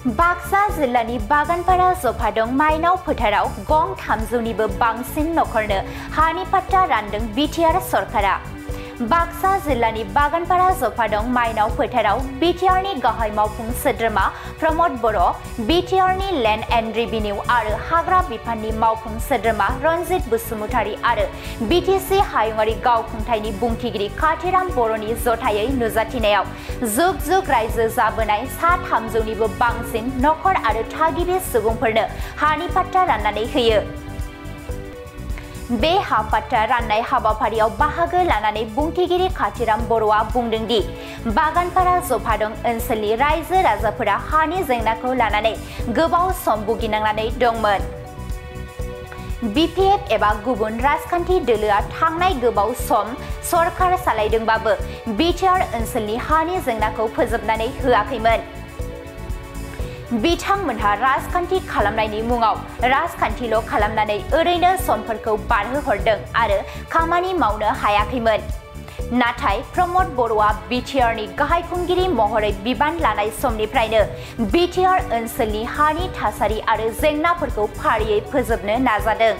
बाक्सा जिल्लानि बागानपारा जफादं माइनाव फोथाराव गं 300निबो बांसिन नखरनो हानि पट्टा रानदों बिटिआर सरकारा। बाक्सा जिल्लानि बागानपारा जफादं माइनाव फोथाराव बिटिआरनि गाहाय मावफुं सोद्रोमा प्रमद बर', बिटिआरनि लेन्ड एन्ड रेभिनिउ आरो हाग्रा बिफाननि मावफुं सोद्रोमा रन्जित बसुमतारी आरो बिटिसि हायुङारि गावखुंथायनि बुंथिगिरि काथिराम बर'नि जथायै नुजाथिनायाव जुग जुग रायजो जाबोनाय सा 300निबो बांसिन नखर आरो थागिबि सुबुंफोरनो हानि पट्टा राननानै होयो। बे हा पट्टा राननाय हाबाफारियाव बाहागो लानानै बुंथिगिरि काथिराम बर'आ बुंदों दि बागानपारा जफादं ओनसोलनि रायजो राजाफोरा हानि जेंनाखौ लानानै गोबाव सम भुगिनांनानै दंमोन। बिपिएफ एबा गुबुन राजखान्थि दोलोआ थांनाय गोबाव सम सरकार सालायदोंबाबो बिटिआर ओनसोलनि हानि जेंनाखौ फोजोबनानै होआखैमोन। बिथांमोनहा राजखान्थि खालामनायनि मुङाव राजखान्थिल' खालामनानै ओरैनो समफोरखौ बारहोहरदों आरो खामानि मावनो हायाखैमोन। नाथाय प्रमद बर'आ बिटिआरनि गाहाय खुंगिरि महरै बिबान लानाय समनिफ्रायनो बिटिआर ओनसोलनि हानि थासारि आरो जेंनाफोरखौ फारियै फोजोबनो नाजादों।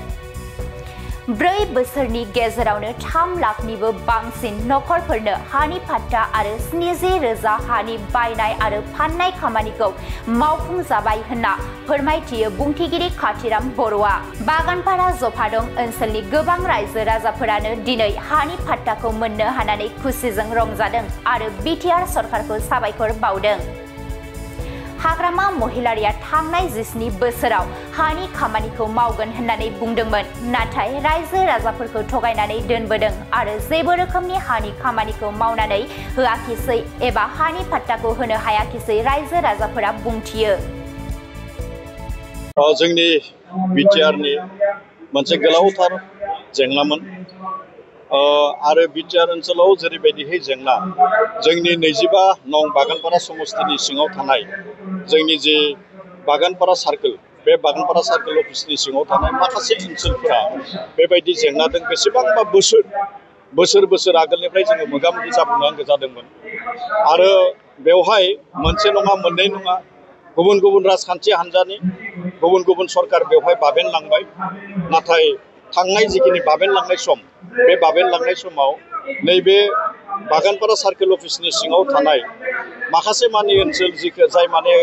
4 बोसोरनि गेजेरावनो 3 लाखनिबो बांसिन नखरफोरनो हानि पट्टा आरो 70,000 हानि बायनाय आरो फाननाय खामानिखौ मावफुंजाबाय होनना फोरमायथियो बुंथिगिरि काथिराम बर'आ। बागानपारा जफादं ओनसोलनि गोबां रायजो राजाफोरानो दिनै हानि पट्टाखौ मोननो हानानै खुसिजों रंजादों आरो बिटिआर सरकारखौ साबायखर बावदों। हाग्रामा महिलारिया थांनाय 17 बोसोराव हानि खामानिखौ मावगोन होननानै बुंदोंमोन, नाथाय रायजो राजाफोरखौ थगायनानै दोनबोदों आरो जेबो रोखोमनि हानि खामानिखौ मावनानै होआखिसै एबा हानि पट्टाखौ होनो हायाखिसै रायजो राजाफोरा बुंथियो। जोंनि बिटिआरनि मोनसे गोलावथार जेंनामोन आरो बिटिआर ओनसोलाव जेरैबायदिहै जेंना जोंनि 25 नं बागानपारा समस्तिनि सिङाव थानाय जोंनि जे बागानपारा सार्कोल, बे बागानपारा सार्कोल अफिसनि सिङाव थानाय माखासे ओनसोलफोरा बेबायदि जेंनाजों बेसेबांबा बोसोर आगोलनिफ्राय जोङो मोगा मोगि जाबोनांगौ जादोंमोन आरो बेवहाय मोनसे नङा मोननै नङा गुबुन गुबुन राजखान्थि हान्जानि गुबुन गुबुन सरकार बेवहाय बाबेनलांबाय। नाथाय थांनाय जिखिनि बाबेनलांनाय सम, बे बाबेनलांनाय समाव नैबे बागानपारा सार्कोल अफिसनि सिङाव थानाय माखासे मानि ओनसोल जाय माने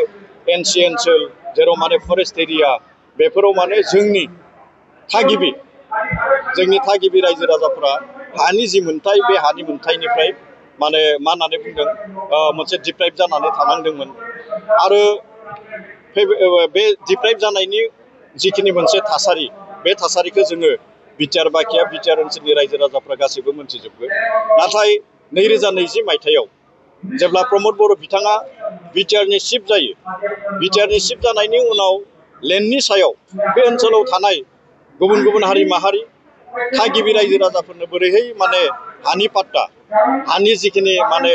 एनसि ओनसोल, जेराव माने फरेस्ट एरिया, बेफोराव माने जोंनि थागिबि रायजो राजाफोरा हानि जि मोन्थाय, बे हानि मोन्थायनिफ्राय माने मा होननानै बुंदों मोनसे डिप्राइभ जानानै थानांदोंमोन आरो बे डिप्राइभ जानायनि जिखिनि मोनसे थासारि, बे थासारिखौ जोङो बिटिआर बाखिया बिटिआर ओनसोलनि रायजो राजाफ्रा गासैबो मोनथिजोबगोन। नाथाय 2020 मायथाइयाव जेब्ला प्रमद बर' बिथाङा बिटिआरनि चिफ जायो, बिटिआरनि चिफ जानायनि उनाव लेन्डनि सायाव बे ओनसोलाव थानाय गुबुन गुबुन हारि माहारि थागिबि रायजो राजाफोरनो बोरैहाय माने हानि पट्टा, हानि जिखिनि माने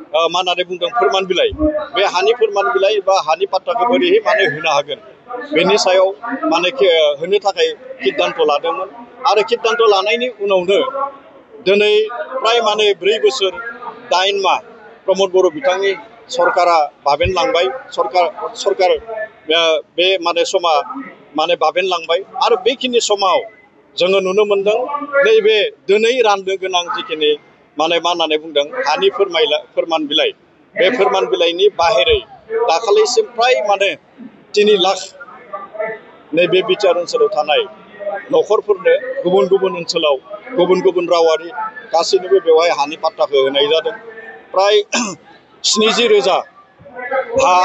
मा होननानै बुंदों फोरमान बिलाइ, बे हानि फोरमान बिलाइ बा हानि पट्टाखौ बोरैहाय माने होनो हागोन, बेनि सायाव माने होनो थाखाय सिद्धान्त लादोंमोन आरो सिद्धान्त लानायनि उनावनो दिनै प्राय माने 4 बोसोर 8 माह प्रमद बर' बिथांनि सरकारा बाबेनलांबाय। सरकार बे माने समा माने बाबेनलांबाय आरो बेखिनि समाव जोङो नुनो मोनदों नैबे दिनै राननो गोनां जिखिनि माने मा होननानै बुंदों हानि फोरमान बिलाइ, बे फोरमान बिलाइनि बाहेरै दाखालिसिम प्राय माने 3 लाख नैबे बिटिआर ओनसोलाव थानाय नखरफोरनो गुबुन गुबुन ओनसोलाव गुबुन गुबुन रावारि गासैनोबो बेवहाय हानि पट्टाखौ होनाय जादों। प्राय 70,000 हा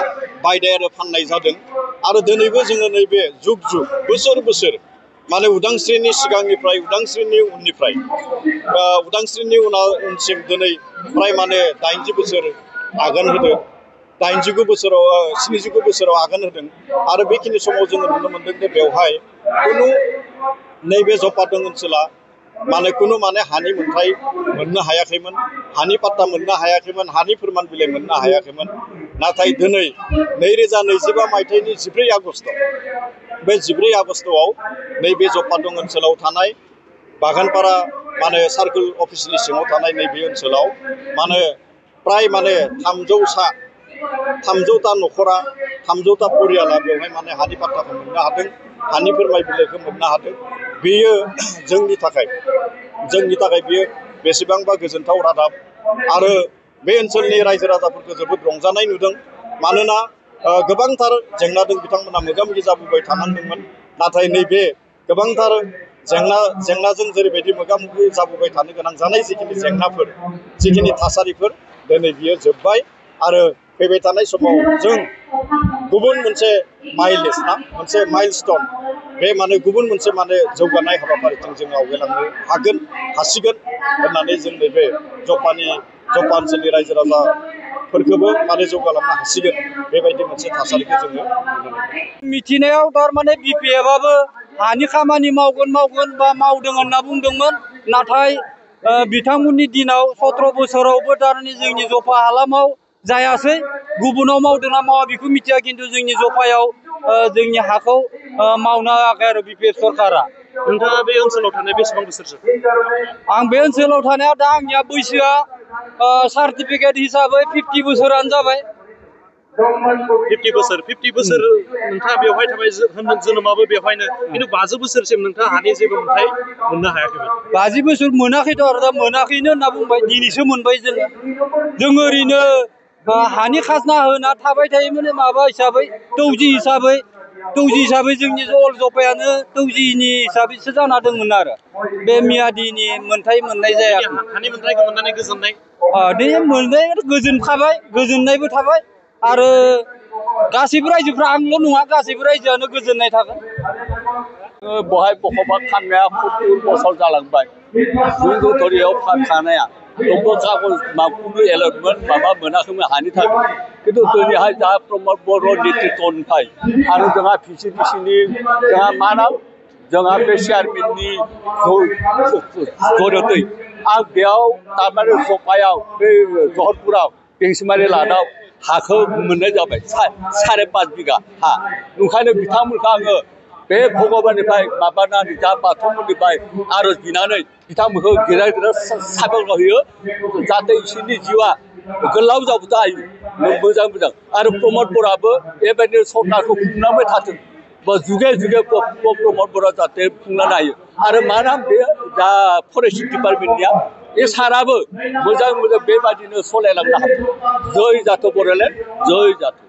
बायनाय आरो फाननाय जादों आरो दिनैबो जोङो नैबे जुग बोसोर माने उदांस्रिनि सिगांनिफ्राय उदांस्रिनि उनसिम दिनै प्राय माने 80 बोसोर आगान होदों, 79 बोसोराव आगान होदों आरो बेखिनि समाव जोङो नुनो मोनदों जे बेवहाय नैबे जफादं ओनसोला माने हानि मोन्थाय मोननो हायाखैमोन, हानि पट्टा मोननो हायाखैमोन, हानि फोरमान बिलाइ मोननो हायाखैमोन। नाथाय दिनै 2025 मायथाइनि 14 आगस्ट, बे 14 आगस्टआव नैबे जफादं ओनसोलाव थानाय बागानपारा माने सार्कोल अफिसनि सिङाव थानाय नैबे ओनसोलाव माने प्राय माने 300ता नखरा 300टा परियाला बेवहाय माने हानि पाट्टाखौ मोननो हादों हानि फोरमाय बिलाइखौ मोननो हादों बेयो जोंनि थाखाय बेयो बेसेबांबा गोजोनथाव रादाब आरो बे ओनसोलनि रायजो राजाफोरखौ जोबोद रंजानाय नुदों मानोना गोबांथार जेंनाजों बिथांमोना मोगा-मोगि जाबोबाय थानांदोंमोन नाथाय नैबे गोबांथार जेंनाजों जेरैबायदि मोगा-मोगि जाबोबाय थानो गोनां जानाय जिखिनि जेंनाफोर जिखिनि थासारिफोर दिनै बियो जोब्बाय आरो फैबाय थानाय समाव जों गुबुन मोनसे मोनसे माइलस्टन बे माने गुबुन मोनसे माने जौगानाय हाबाफारिजों जों आवगायलांनो हासिगोन होननानै जों नैबे जफा ओनसोलनि रायजो राजाफोरखौबो माने जौगालांनो हासिगोन बेबायदि मोनसे थासारिखौ जोङो नुनो मोनो। मिथिनायाव थारमाने बिपिएफआबो हानि खामानि मावगोन बा मावदों होनना बुंदोंमोन नाथाय बिथांमोननि दिनाव 17 बोसोरावबो थारमाने जोंनि जफा हालामाव जायासै गुबुनाव मावदोंना मावा बेखौ मिथिया खिन्थु जोंनि जफायाव जोंनि हाखौ मावनो हायाखै आरो बिपिएफ सरकारा। नोंथाङा बे ओनसोलाव थानाय बेसेबां बोसोरसो? आं बे ओनसोलाव थानाया दा आंनिया बैसोआ सार्टिफिकेट हिसाबै 50 बोसोरानो जाबाय। 50 बोसोर नोंथाङा बेवहाय थाबाय जोनोमाबो बेवहायनो खिन्थु 50 बोसोरसिम नोंथाङा हानि जेबो मोनथाय मोननो हायाखैमोन। 50 बोसोर मोनाखैथ' आरो दा मोनाखैनो होनना बुंबाय दिनैसो मोनबाय जों ओरैनो हानि खाजना होना थाबाय थायोमोन माबा हिसाबै दौजि हिसाबै जोंनि अल जफायानो दौजिनि हिसाबैसो जाना दंमोन आरो बे मियादिनि मोनथाय मोननाय जायाखै। हानि मोनथायखौ मोननानै गोजोननाय दे मोनबाय गोजोनखाबाय गोजोननायबो थाबाय आरो गासैबो रायजोफ्रा आंल' नङा गासैबो रायजोआनो गोजोननाय थागोन। बहाय बखबा खामनाया 70 बोसोर जालांबाय जों खानाया दंबो कागज माखौबो एलर्टमोन माबा मोनाखैमोन हानि थाखाय खिन्थु दिनैहाय जा प्रमद बर' नेतृत्वनिफ्राय आरो जोंहा PCDCनि जोंहा मा नाम जोंहा बे चेयारमेननि जर'दै आं बेयाव तारमाने जफायाव बे जहरपुराव बेंसिमारि लादाव हाखौ मोननाय जाबाय 5.5 बिघा हा ओंखायनो बिथांमोनखौ आङो बे भगबाननिफ्राय माबानानै जा बाथौमोननिफ्राय आरज बिनानै बिथांमोनखौ गेदेर साबायखर होयो जाहाथे इसोरनि जिउआ गोलाव जाबोनो हायो मोजां आरो प्रमद बर'आबो बेबायदिनो सरकारखौ खुंलांबाय थाथों बा जुगे प्रमद बर'आ जाहाथे खुंलांनो हायो आरो मा नाम बे दा फरेस्ट डिपार्टमेन्टनिया बे साराबो मोजां बेबायदिनो सालायलांनो हाथों। जय जाथों बड'लेण्ड जय जाथों।